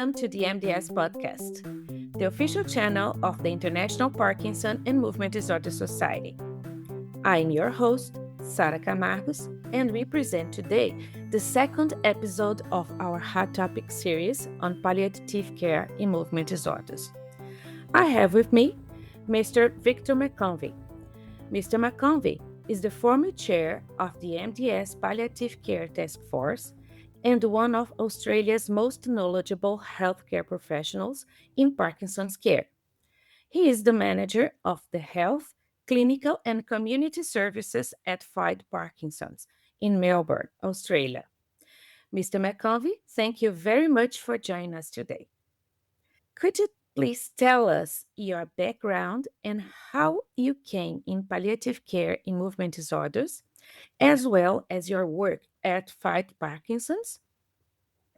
Welcome to the MDS podcast, the official channel of the International Parkinson and Movement Disorder Society. I am your host, Sara Camargos, and we present today the second episode of our Hot Topic series on palliative care in movement disorders. I have with me Mr. Victor McConvey. Mr. McConvey is the former chair of the MDS Palliative Care Task Force and one of Australia's most knowledgeable healthcare professionals in Parkinson's care. He is the manager of the Health, Clinical and Community Services at Fight Parkinson's in Melbourne, Australia. Mr. McConvey, thank you very much for joining us today. Could you please tell us your background and how you came in palliative care in movement disorders, as well as your work at Fight Parkinson's?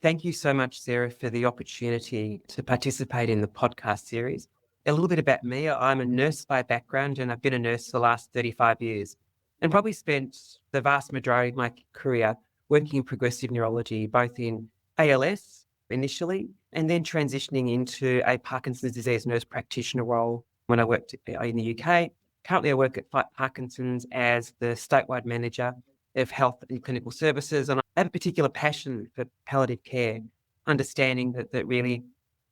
Thank you so much, Sarah, for the opportunity to participate in the podcast series. A little bit about me. I'm a nurse by background, and I've been a nurse for the last 35 years and probably spent the vast majority of my career working in progressive neurology, both in ALS initially, and then transitioning into a Parkinson's disease nurse practitioner role when I worked in the UK. Currently, I work at Fight Parkinson's as the statewide manager of health and clinical services. And I have a particular passion for palliative care, understanding that really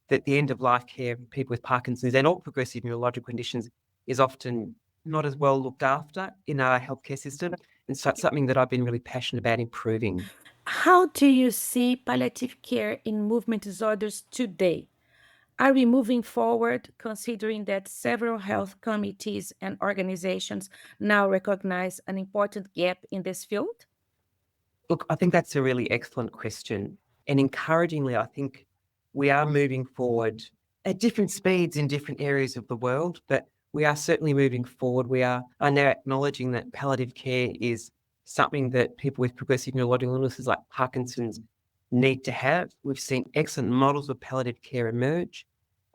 that the end of life care of people with Parkinson's and all progressive neurological conditions is often not as well looked after in our healthcare system. And so it's something that I've been really passionate about improving. How do you see palliative care in movement disorders today? Are we moving forward considering that several health committees and organizations now recognize an important gap in this field? Look, I think that's a really excellent question. And encouragingly, I think we are moving forward at different speeds in different areas of the world, but we are certainly moving forward. We are now acknowledging that palliative care is something that people with progressive neurological illnesses like Parkinson's need to have. We've seen excellent models of palliative care emerge,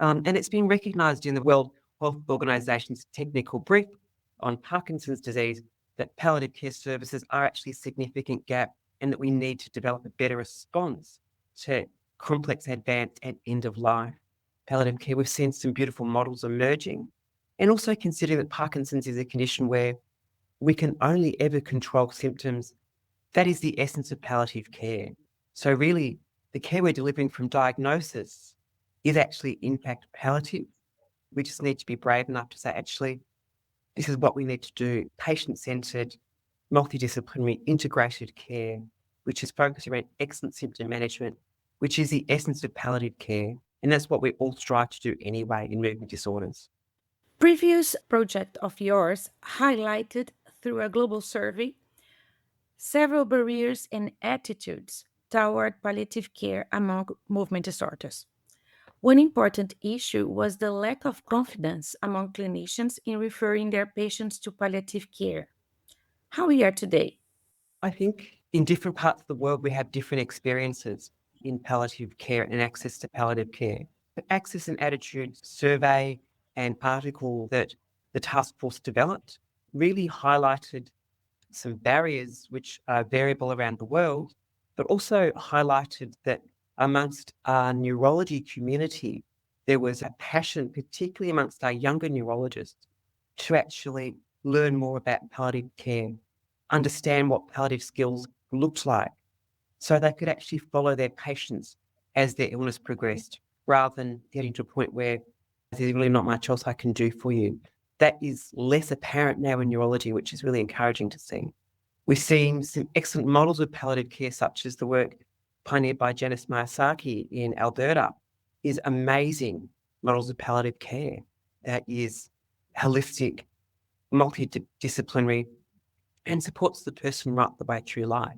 and it's been recognised in the World Health Organization's technical brief on Parkinson's disease that palliative care services are actually a significant gap and that we need to develop a better response to complex, advanced, and end-of-life palliative care. We've seen some beautiful models emerging, and also considering that Parkinson's is a condition where we can only ever control symptoms. That is the essence of palliative care. So really, the care we're delivering from diagnosis is actually, in fact, palliative. We just need to be brave enough to say, actually, this is what we need to do, patient-centred, multidisciplinary, integrated care, which is focused around excellent symptom management, which is the essence of palliative care. And that's what we all strive to do anyway in movement disorders. Previous project of yours highlighted through a global survey several barriers and attitudes toward palliative care among movement disorders. One important issue was the lack of confidence among clinicians in referring their patients to palliative care. How we are today? I think in different parts of the world, we have different experiences in palliative care and access to palliative care. The Access and Attitude survey and article that the task force developed really highlighted some barriers which are variable around the world, but also highlighted that amongst our neurology community, there was a passion, particularly amongst our younger neurologists, to actually learn more about palliative care, understand what palliative skills looked like, so they could actually follow their patients as their illness progressed, rather than getting to a point where there's really not much else I can do for you. That is less apparent now in neurology, which is really encouraging to see. We've seen some excellent models of palliative care, such as the work pioneered by Janice Miyazaki in Alberta, is amazing models of palliative care that is holistic, multidisciplinary, and supports the person right the way through life.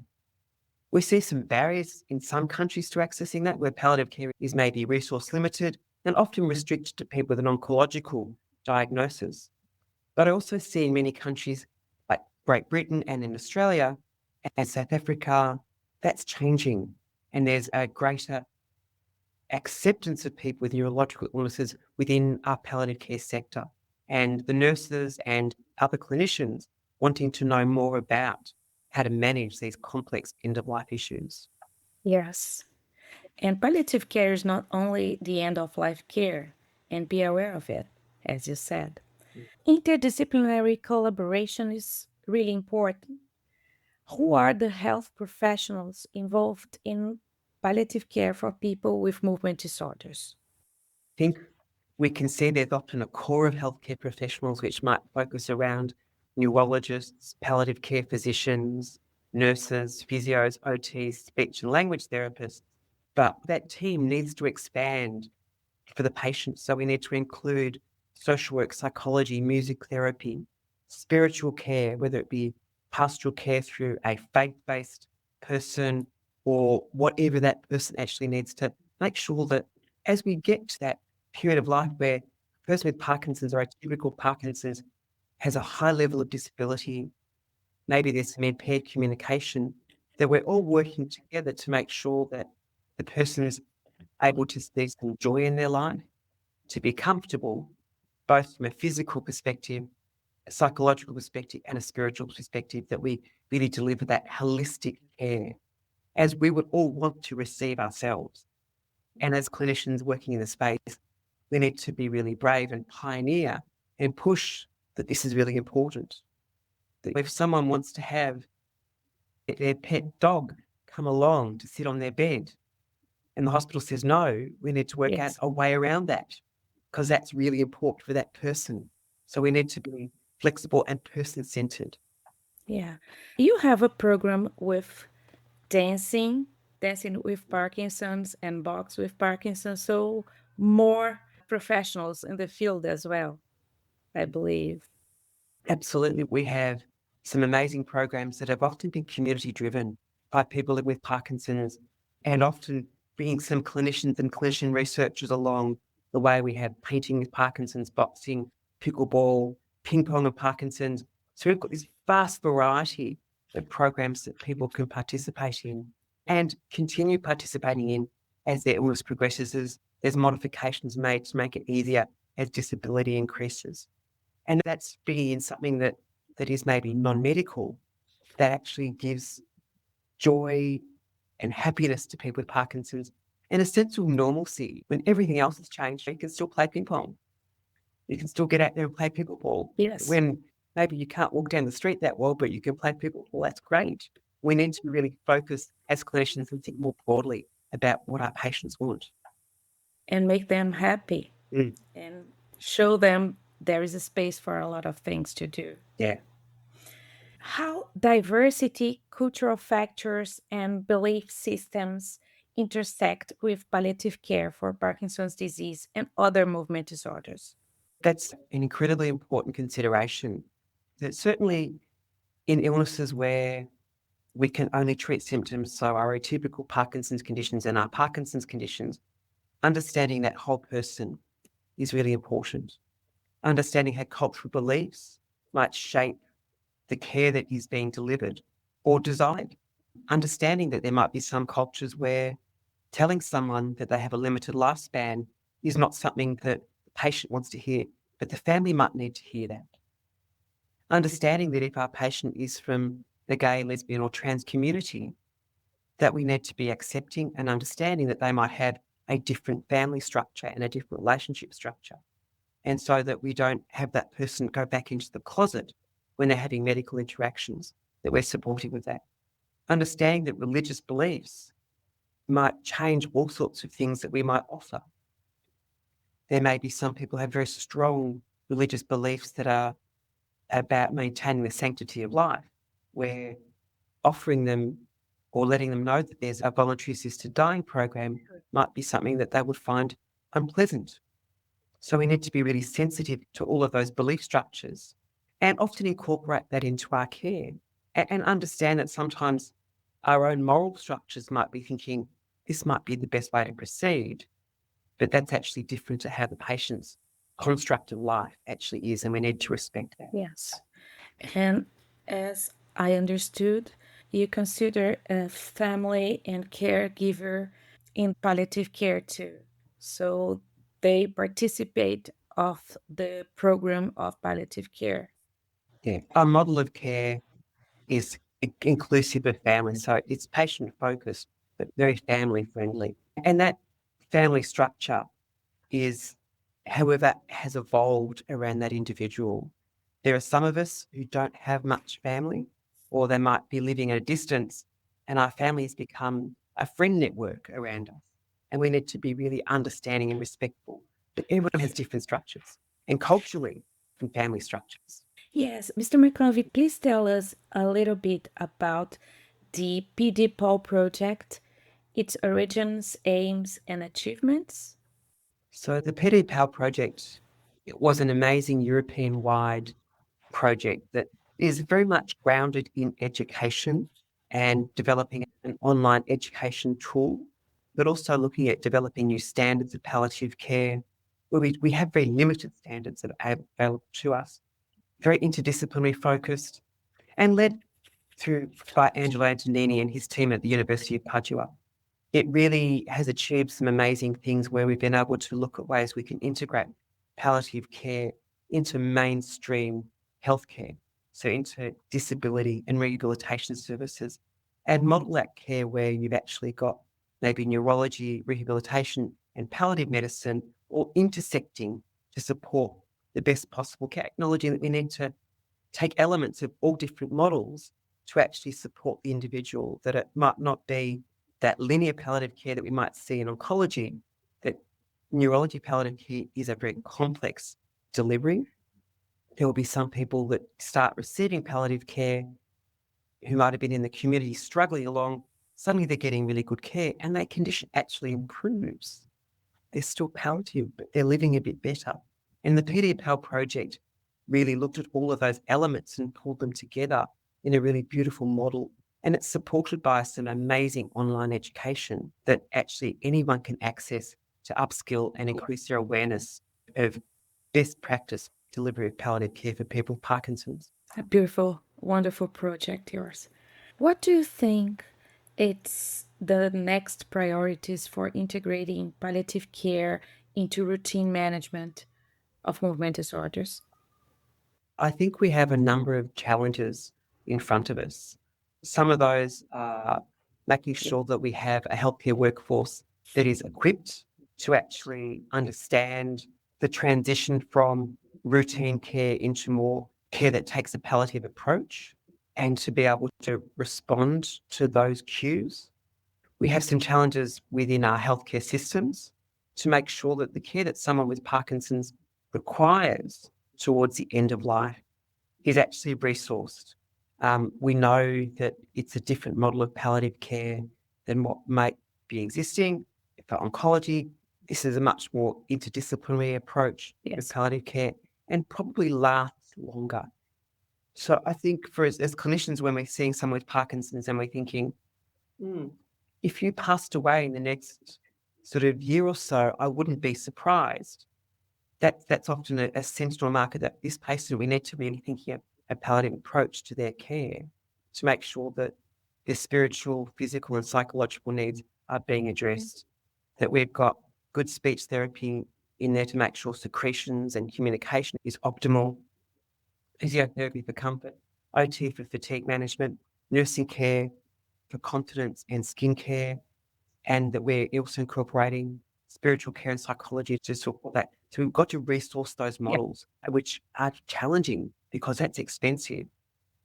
We see some barriers in some countries to accessing that, where palliative care is maybe resource limited and often restricted to people with an oncological diagnosis. But I also see in many countries like Great Britain and in Australia and South Africa, that's changing. And there's a greater acceptance of people with neurological illnesses within our palliative care sector. And the nurses and other clinicians wanting to know more about how to manage these complex end-of-life issues. Yes. And palliative care is not only the end of life care, and be aware of it, as you said. Interdisciplinary collaboration is really important. Who are the health professionals involved in palliative care for people with movement disorders? Think we can see there's often a core of healthcare professionals which might focus around neurologists, palliative care physicians, nurses, physios, OTs, speech and language therapists. But that team needs to expand for the patient. So we need to include social work, psychology, music therapy, spiritual care, whether it be pastoral care through a faith-based person or whatever that person actually needs to make sure that as we get to that period of life where a person with Parkinson's or atypical Parkinson's has a high level of disability, maybe there's some impaired communication, that we're all working together to make sure that the person is able to see some joy in their life, to be comfortable, both from a physical perspective, a psychological perspective, and a spiritual perspective, that we really deliver that holistic care as we would all want to receive ourselves. And as clinicians working in the space, we need to be really brave and pioneer and push that this is really important. That if someone wants to have their pet dog come along to sit on their bed, and the hospital says no, we need to work out Yes. a way around that because that's really important for that person. So we need to be flexible and person-centered. Yeah. You have a program with dancing, dancing with Parkinson's and box with Parkinson's. So more professionals in the field as well, I believe. Absolutely. We have some amazing programs that have often been community driven by people with Parkinson's and often bringing some clinicians and clinician researchers along the way. We have painting with Parkinson's, boxing, pickleball, ping pong with Parkinson's. So we've got this vast variety of programs that people can participate in and continue participating in as their illness progresses, as there's modifications made to make it easier as disability increases. And that's bringing in something that is maybe non-medical, that actually gives joy and happiness to people with Parkinson's and a sense of normalcy. When everything else has changed, you can still play ping pong. You can still get out there and play pickleball. Yes. When maybe you can't walk down the street that well, but you can play pickleball, that's great. We need to really focus as clinicians and think more broadly about what our patients want. And make them happy Mm, and show them there is a space for a lot of things to do. yeah. How diversity, cultural factors, and belief systems intersect with palliative care for Parkinson's disease and other movement disorders. That's an incredibly important consideration. That certainly in illnesses where we can only treat symptoms, so our atypical Parkinson's conditions and our Parkinson's conditions, understanding that whole person is really important. Understanding how cultural beliefs might shape the care that is being delivered or designed. Understanding that there might be some cultures where telling someone that they have a limited lifespan is not something that the patient wants to hear, but the family might need to hear that. Understanding that if our patient is from the gay, lesbian, or trans community, that we need to be accepting and understanding that they might have a different family structure and a different relationship structure. And so that we don't have that person go back into the closet when they're having medical interactions, that we're supportive of that. Understanding that religious beliefs might change all sorts of things that we might offer. There may be some people who have very strong religious beliefs that are about maintaining the sanctity of life, where offering them or letting them know that there's a voluntary assisted dying program might be something that they would find unpleasant. So we need to be really sensitive to all of those belief structures and often incorporate that into our care and understand that sometimes our own moral structures might be thinking this might be the best way to proceed, but that's actually different to how the patient's construct of life actually is, and we need to respect that. Yes. And as I understood, you consider a family and caregiver in palliative care too. So they participate of the program of palliative care. Yeah. Our model of care is inclusive of family, so it's patient focused. but very family friendly. And that family structure is, however, has evolved around that individual. There are some of us who don't have much family, or they might be living at a distance, and our families become a friend network around us. And we need to be really understanding and respectful that everyone has different structures, and culturally, different family structures. Yes, Mr. McConvey, please tell us a little bit about the PD Paul project, its origins, aims, and achievements. So the PD PAL project, it was an amazing European-wide project that is very much grounded in education and developing an online education tool, but also looking at developing new standards of palliative care, where we have very limited standards that are available to us, very interdisciplinary focused, and led through by Angelo Antonini and his team at the University of Padua. It really has achieved some amazing things where we've been able to look at ways we can integrate palliative care into mainstream healthcare, so into disability and rehabilitation services, and model that care where you've actually got maybe neurology, rehabilitation, and palliative medicine all intersecting to support the best possible care, acknowledging that we need to take elements of all different models to actually support the individual, that it might not be that linear palliative care that we might see in oncology, that neurology palliative care is a very complex delivery. There will be some people that start receiving palliative care who might have been in the community struggling along, suddenly they're getting really good care and their condition actually improves. They're still palliative, but they're living a bit better. And the PDPAL project really looked at all of those elements and pulled them together in a really beautiful model. And it's supported by some amazing online education that actually anyone can access to upskill and increase their awareness of best practice delivery of palliative care for people with Parkinson's. A beautiful, wonderful project, yours. What do you think it's the next priorities for integrating palliative care into routine management of movement disorders? I think we have a number of challenges in front of us. Some of those are making sure that we have a healthcare workforce that is equipped to actually understand the transition from routine care into more care that takes a palliative approach, and to be able to respond to those cues. We have some challenges within our healthcare systems to make sure that the care that someone with Parkinson's requires towards the end of life is actually resourced. We know that it's a different model of palliative care than what might be existing for oncology. This is a much more interdisciplinary approach Yes. with palliative care and probably lasts longer. So I think for us as clinicians, when we're seeing someone with Parkinson's and we're thinking, if you passed away in the next sort of year or so, I wouldn't be surprised. That's often a sentinel marker that this patient, we need to be thinking of a palliative approach to their care to make sure that their spiritual, physical, and psychological needs are being addressed, that we've got good speech therapy in there to make sure secretions and communication is optimal, physiotherapy for comfort, OT for fatigue management, nursing care for continence and skin care, and that we're also incorporating spiritual care and psychology to support that. So we've got to resource those models, which are challenging because that's expensive.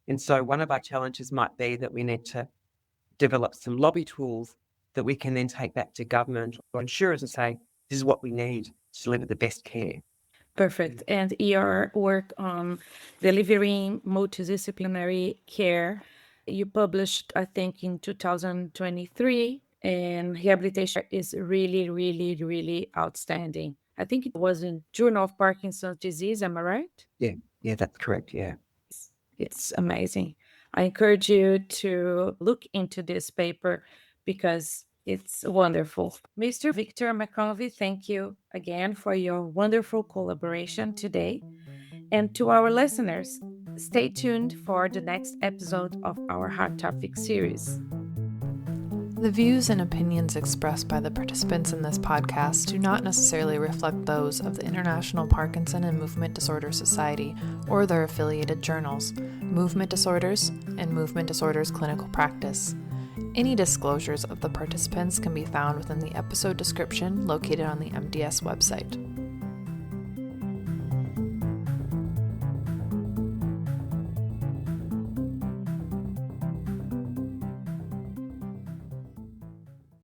And so one of our challenges might be that we need to develop some lobby tools that we can then take back to government or insurers and say, this is what we need to deliver the best care. Perfect. And your work on delivering multidisciplinary care, you published, I think, in 2023, and rehabilitation is really, really, really outstanding. I think it was in Journal of Parkinson's Disease, am I right? Yeah, that's correct. Yeah. It's amazing. I encourage you to look into this paper because it's wonderful. Mr. Victor McConvey, thank you again for your wonderful collaboration today. And to our listeners, stay tuned for the next episode of our Hot Topic series. The views and opinions expressed by the participants in this podcast do not necessarily reflect those of the International Parkinson and Movement Disorder Society or their affiliated journals, Movement Disorders and Movement Disorders Clinical Practice. Any disclosures of the participants can be found within the episode description located on the MDS website.